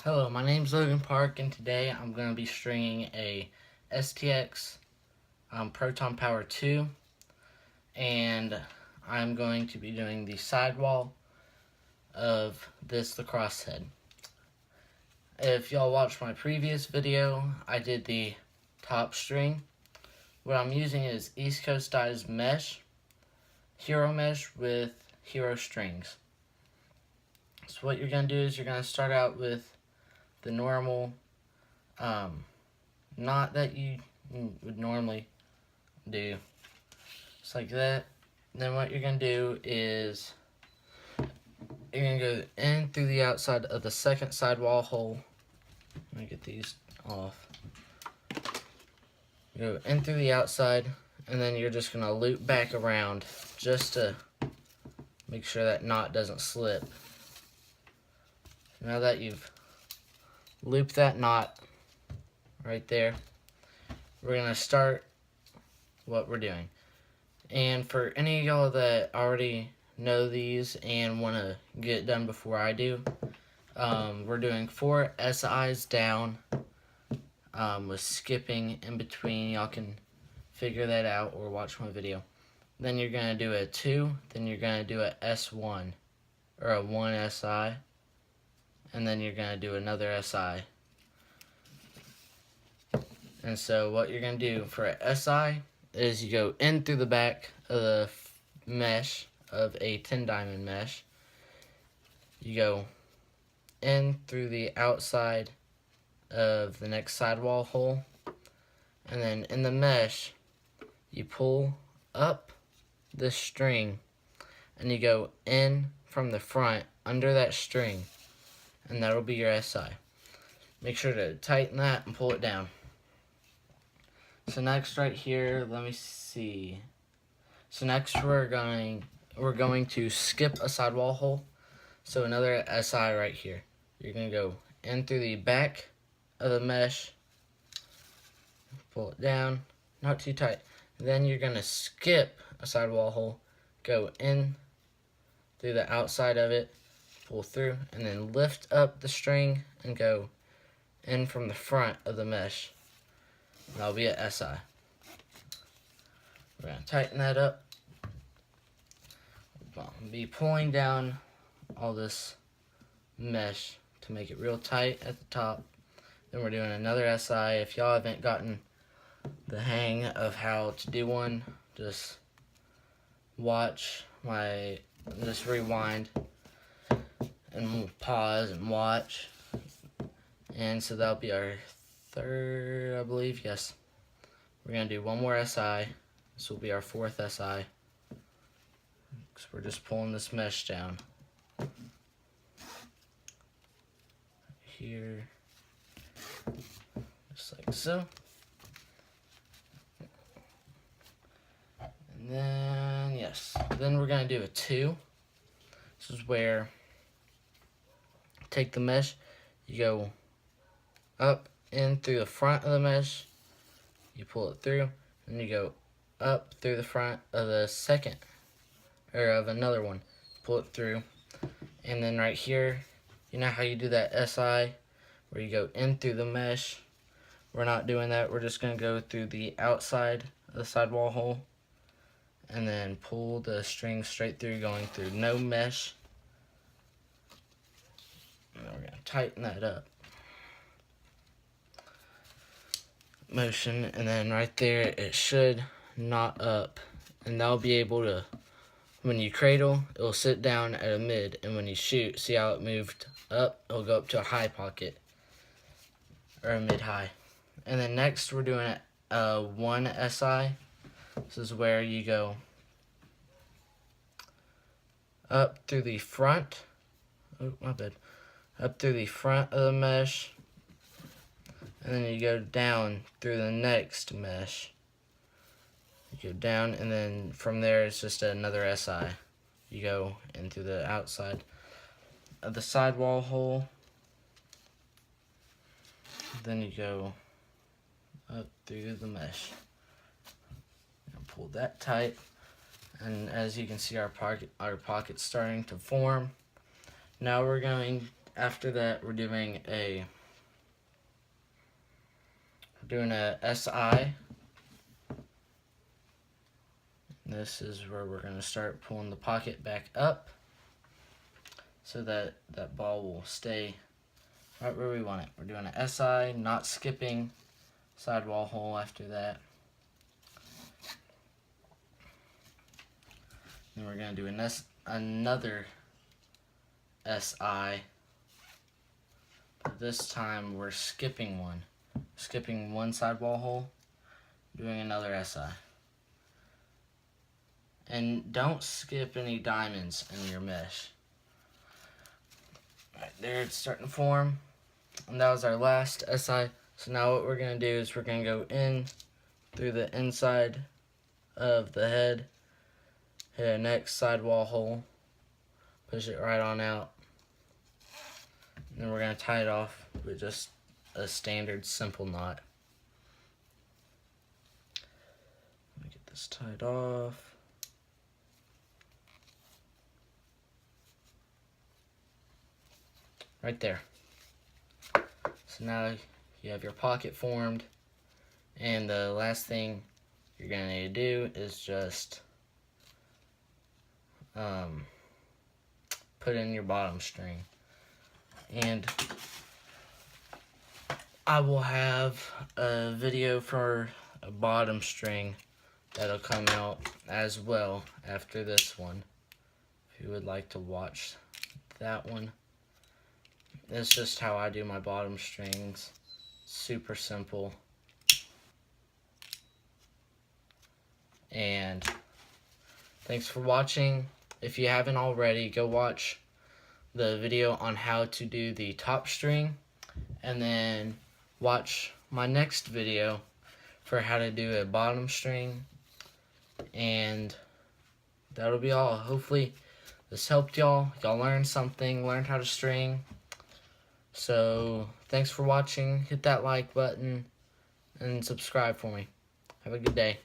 Hello, my name's Logan Park, and today I'm going to be stringing a STX Proton Power 2, and I'm going to be doing the sidewall of this lacrosse head. If y'all watched my previous video, I did the top string. What I'm using is East Coast Dyes mesh, hero mesh with hero strings. So what you're going to do is you're going to start out with the normal knot that you would normally do, just like that. Then what you're going to do is you're going to go in through the outside of the second sidewall hole. Let me get these off. Go in through the outside, and then you're just going to loop back around just to make sure that knot doesn't slip. Now that you've looped that knot right there, we're going to start what we're doing. And for any of y'all that already know these and want to get it done before I do, we're doing 4 SIs down with skipping in between. Y'all can figure that out or watch my video. Then you're going to do a 2, then you're going to do a S1 or a 1 SI, and then you're going to do another SI. And so what you're going to do for a SI is you go in through the back of the mesh of a 10 diamond mesh. You go in through the outside of the next sidewall hole. And then in the mesh, you pull up the string and you go in from the front under that string. And that'll be your SI. Make sure to tighten that and pull it down. So next right here, let me see. So next we're going to skip a sidewall hole. So another SI right here. You're going to go in through the back of the mesh, pull it down, not too tight. Then you're going to skip a sidewall hole, go in through the outside of it, pull through, and then lift up the string and go in from the front of the mesh. That'll be a SI. We're going to tighten that up. We'll be pulling down all this mesh to make it real tight at the top. Then we're doing another SI. If y'all haven't gotten the hang of how to do one, just just rewind and we'll pause and watch. And so that'll be our third, I believe, yes. We're going to do one more SI. This will be our 4th SI. Because we're just pulling this mesh down. Here. Just like so. And then, yes. Then we're going to do a 2. This is where take the mesh, you go up in through the front of the mesh, you pull it through, and you go up through the front of the second, or of another one, pull it through, and then right here, you know how you do that SI, where you go in through the mesh? We're not doing that, we're just going to go through the outside of the sidewall hole, and then pull the string straight through, going through no mesh, and then we're going to tighten that up. Motion, and then right there it should knot up, and that'll be able to, when you cradle, it'll sit down at a mid, and when you shoot, see how it moved up, it'll go up to a high pocket, or a mid-high. And then next we're doing a 1 SI. This is where you go up through the front, up through the front of the mesh, and then you go down through the next mesh. You go down, and then from there it's just another SI. You go into the outside of the sidewall hole. Then you go up through the mesh. And pull that tight. And as you can see, our pocket's starting to form. Now we're going after that, we're doing a SI. This is where we're going to start pulling the pocket back up so that that ball will stay right where we want it. We're doing an SI, not skipping sidewall hole after that. Then we're going to do another SI. But this time we're skipping one. Skipping one sidewall hole, doing another SI. And don't skip any diamonds in your mesh. Right there, it's starting to form. And that was our last SI. So now what we're going to do is we're going to go in through the inside of the head, hit a next sidewall hole, push it right on out. And then we're going to tie it off with just a standard simple knot. Let me get this tied off. Right there. So now you have your pocket formed, and the last thing you're going to need to do is just put in your bottom string. And I will have a video for a bottom string that'll come out as well after this one, if you would like to watch that one. It's just how I do my bottom strings. Super simple. And thanks for watching. If you haven't already, go watch the video on how to do the top string, and then watch my next video for how to do a bottom string. And that'll be all. Hopefully this helped y'all. Y'all learned something, learned how to string. So thanks for watching. Hit that like button and subscribe for me. Have a good day.